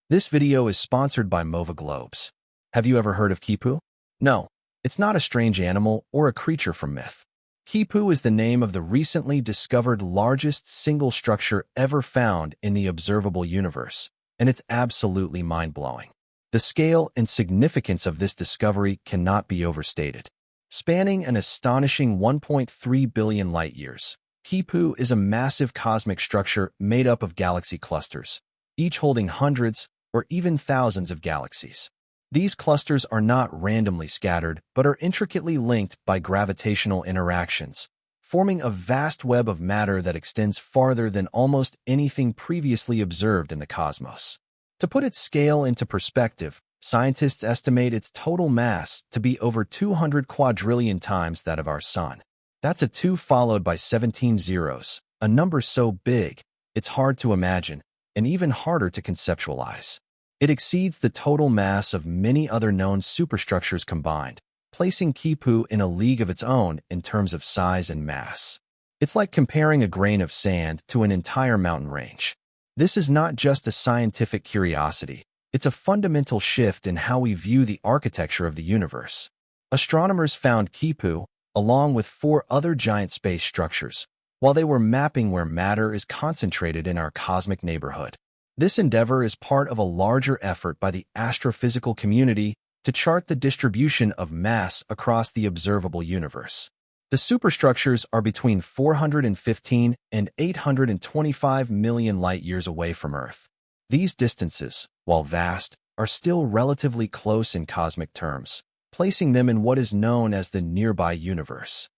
This video is sponsored by Mova Globes. Have you ever heard of Kipu? No, it's not a strange animal or a creature from myth. Kipu is the name of the recently discovered largest single structure ever found in the observable universe, and it's absolutely mind-blowing. The scale and significance of this discovery cannot be overstated. Spanning an astonishing 1.3 billion light-years, Kipu is a massive cosmic structure made up of galaxy clusters, each holding hundreds or even thousands of galaxies. These clusters are not randomly scattered, but are intricately linked by gravitational interactions, forming a vast web of matter that extends farther than almost anything previously observed in the cosmos. To put its scale into perspective, scientists estimate its total mass to be over 200 quadrillion times that of our Sun. That's a 2 followed by 17 zeros, a number so big, it's hard to imagine, and even harder to conceptualize. It exceeds the total mass of many other known superstructures combined, placing Kipu in a league of its own in terms of size and mass. It's like comparing a grain of sand to an entire mountain range. This is not just a scientific curiosity, it's a fundamental shift in how we view the architecture of the universe. Astronomers found Kipu, along with 4 other giant space structures, while they were mapping where matter is concentrated in our cosmic neighborhood. This endeavor is part of a larger effort by the astrophysical community to chart the distribution of mass across the observable universe. The superstructures are between 415 and 825 million light-years away from Earth. These distances, while vast, are still relatively close in cosmic terms, placing them in what is known as the nearby universe.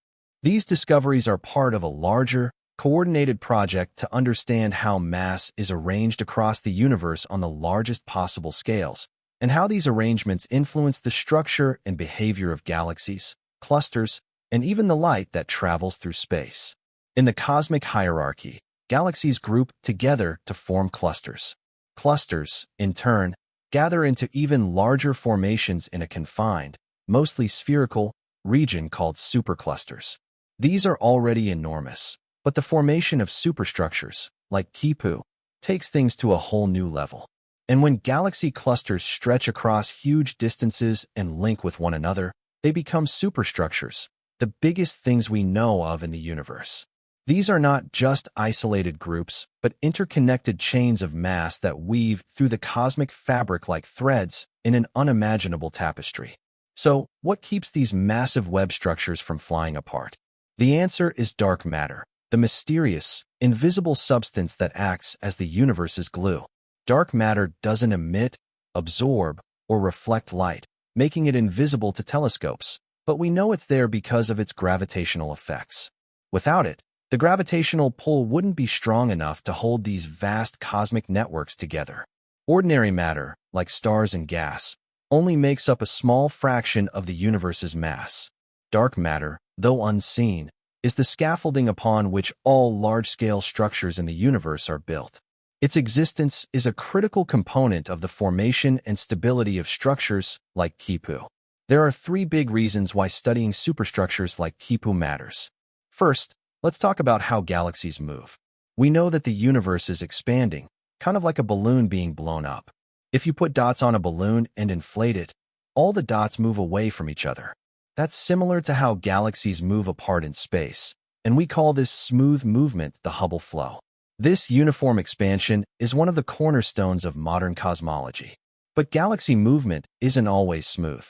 These discoveries are part of a larger, coordinated project to understand how mass is arranged across the universe on the largest possible scales, and how these arrangements influence the structure and behavior of galaxies, clusters, and even the light that travels through space. In the cosmic hierarchy, galaxies group together to form clusters. Clusters, in turn, gather into even larger formations in a confined, mostly spherical, region called superclusters. These are already enormous, but the formation of superstructures, like Kipu, takes things to a whole new level. And when galaxy clusters stretch across huge distances and link with one another, they become superstructures, the biggest things we know of in the universe. These are not just isolated groups, but interconnected chains of mass that weave through the cosmic fabric like threads in an unimaginable tapestry. So, what keeps these massive web structures from flying apart? The answer is dark matter, the mysterious, invisible substance that acts as the universe's glue. Dark matter doesn't emit, absorb, or reflect light, making it invisible to telescopes, but we know it's there because of its gravitational effects. Without it, the gravitational pull wouldn't be strong enough to hold these vast cosmic networks together. Ordinary matter, like stars and gas, only makes up a small fraction of the universe's mass. Dark matter, though unseen, is the scaffolding upon which all large-scale structures in the universe are built. Its existence is a critical component of the formation and stability of structures like Kipu. There are 3 big reasons why studying superstructures like Kipu matters. First, let's talk about how galaxies move. We know that the universe is expanding, kind of like a balloon being blown up. If you put dots on a balloon and inflate it, all the dots move away from each other. That's similar to how galaxies move apart in space, and we call this smooth movement the Hubble flow. This uniform expansion is one of the cornerstones of modern cosmology. But galaxy movement isn't always smooth.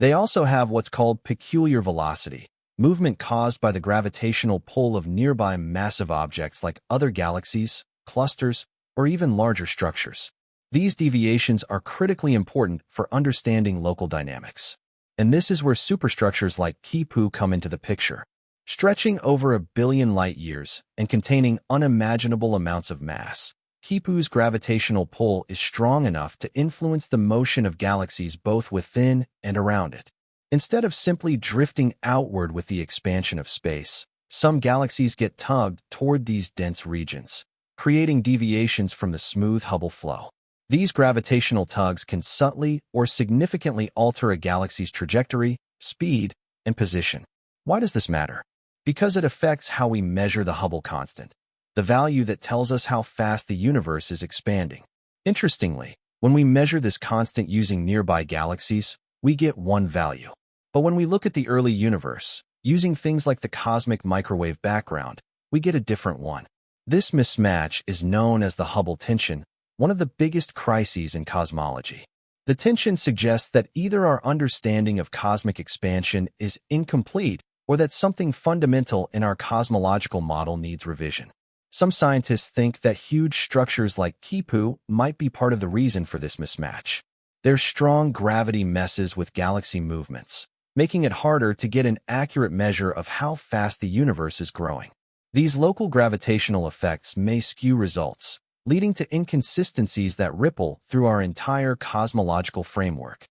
They also have what's called peculiar velocity, movement caused by the gravitational pull of nearby massive objects like other galaxies, clusters, or even larger structures. These deviations are critically important for understanding local dynamics. And this is where superstructures like Kipu come into the picture. Stretching over 1 billion light-years and containing unimaginable amounts of mass, Kipu's gravitational pull is strong enough to influence the motion of galaxies both within and around it. Instead of simply drifting outward with the expansion of space, some galaxies get tugged toward these dense regions, creating deviations from the smooth Hubble flow. These gravitational tugs can subtly or significantly alter a galaxy's trajectory, speed, and position. Why does this matter? Because it affects how we measure the Hubble constant, the value that tells us how fast the universe is expanding. Interestingly, When we measure this constant using nearby galaxies, we get one value. But when we look at the early universe, using things like the cosmic microwave background, we get a different one. This mismatch is known as the Hubble tension, one of the biggest crises in cosmology. The tension suggests that either our understanding of cosmic expansion is incomplete or that something fundamental in our cosmological model needs revision. Some scientists think that huge structures like Kipu might be part of the reason for this mismatch. Their strong gravity messes with galaxy movements, making it harder to get an accurate measure of how fast the universe is growing. These local gravitational effects may skew results, leading to inconsistencies that ripple through our entire cosmological framework.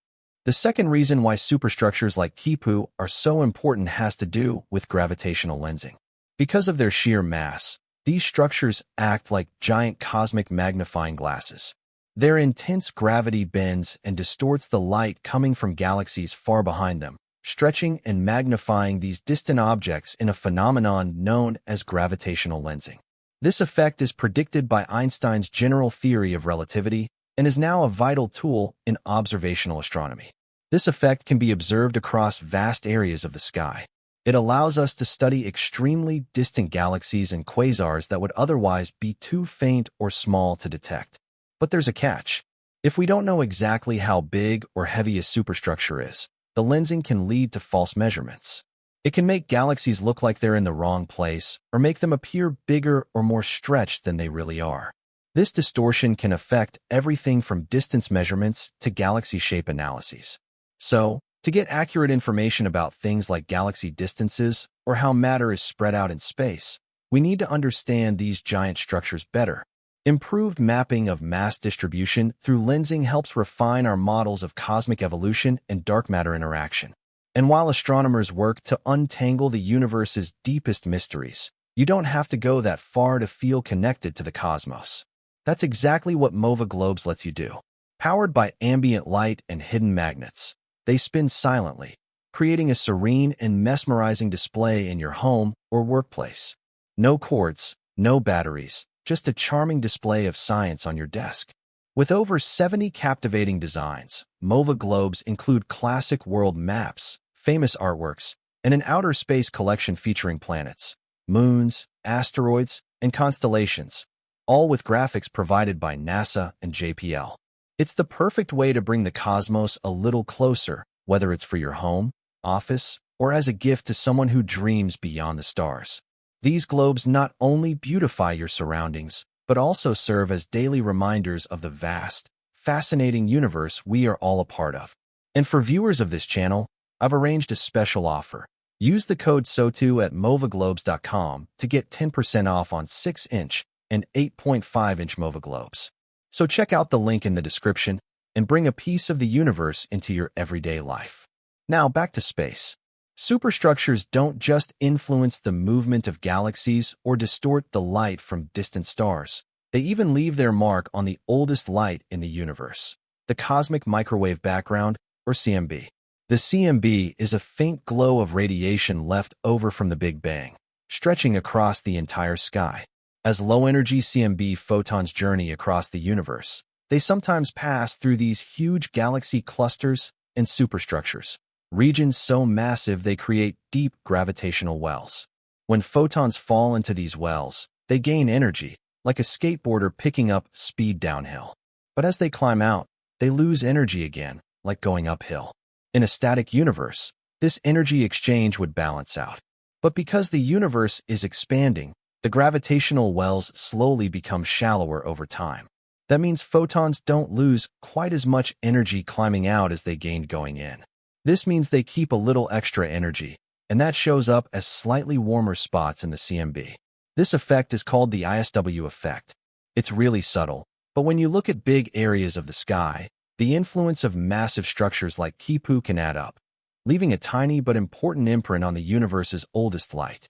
The second reason why superstructures like Kipu are so important has to do with gravitational lensing. Because of their sheer mass, these structures act like giant cosmic magnifying glasses. Their intense gravity bends and distorts the light coming from galaxies far behind them, stretching and magnifying these distant objects in a phenomenon known as gravitational lensing. This effect is predicted by Einstein's general theory of relativity and is now a vital tool in observational astronomy. This effect can be observed across vast areas of the sky. It allows us to study extremely distant galaxies and quasars that would otherwise be too faint or small to detect. But there's a catch. If we don't know exactly how big or heavy a superstructure is, the lensing can lead to false measurements. It can make galaxies look like they're in the wrong place or make them appear bigger or more stretched than they really are. This distortion can affect everything from distance measurements to galaxy shape analyses. So, to get accurate information about things like galaxy distances or how matter is spread out in space, we need to understand these giant structures better. Improved mapping of mass distribution through lensing helps refine our models of cosmic evolution and dark matter interaction. And while astronomers work to untangle the universe's deepest mysteries, you don't have to go that far to feel connected to the cosmos. That's exactly what MOVA globes lets you do. Powered by ambient light and hidden magnets, they spin silently, creating a serene and mesmerizing display in your home or workplace. No cords, no batteries, just a charming display of science on your desk. With over 70 captivating designs, MOVA globes include classic world maps, famous artworks, and an outer space collection featuring planets, moons, asteroids, and constellations, all with graphics provided by NASA and JPL. It's the perfect way to bring the cosmos a little closer, whether it's for your home, office, or as a gift to someone who dreams beyond the stars. These globes not only beautify your surroundings, but also serve as daily reminders of the vast, fascinating universe we are all a part of. And for viewers of this channel, I've arranged a special offer. Use the code SOTU at movaglobes.com to get 10% off on 6-inch and 8.5-inch MOVA globes. So check out the link in the description and bring a piece of the universe into your everyday life. Now back to space. Superstructures don't just influence the movement of galaxies or distort the light from distant stars. They even leave their mark on the oldest light in the universe, the cosmic microwave background, or CMB. The CMB is a faint glow of radiation left over from the Big Bang, stretching across the entire sky. As low-energy CMB photons journey across the universe, they sometimes pass through these huge galaxy clusters and superstructures, regions so massive they create deep gravitational wells. When photons fall into these wells, they gain energy, like a skateboarder picking up speed downhill. But as they climb out, they lose energy again, like going uphill. In a static universe, this energy exchange would balance out. But because the universe is expanding, the gravitational wells slowly become shallower over time. That means photons don't lose quite as much energy climbing out as they gained going in. This means they keep a little extra energy, and that shows up as slightly warmer spots in the CMB. This effect is called the ISW effect. It's really subtle, but when you look at big areas of the sky, the influence of massive structures like Kipu can add up, leaving a tiny but important imprint on the universe's oldest light.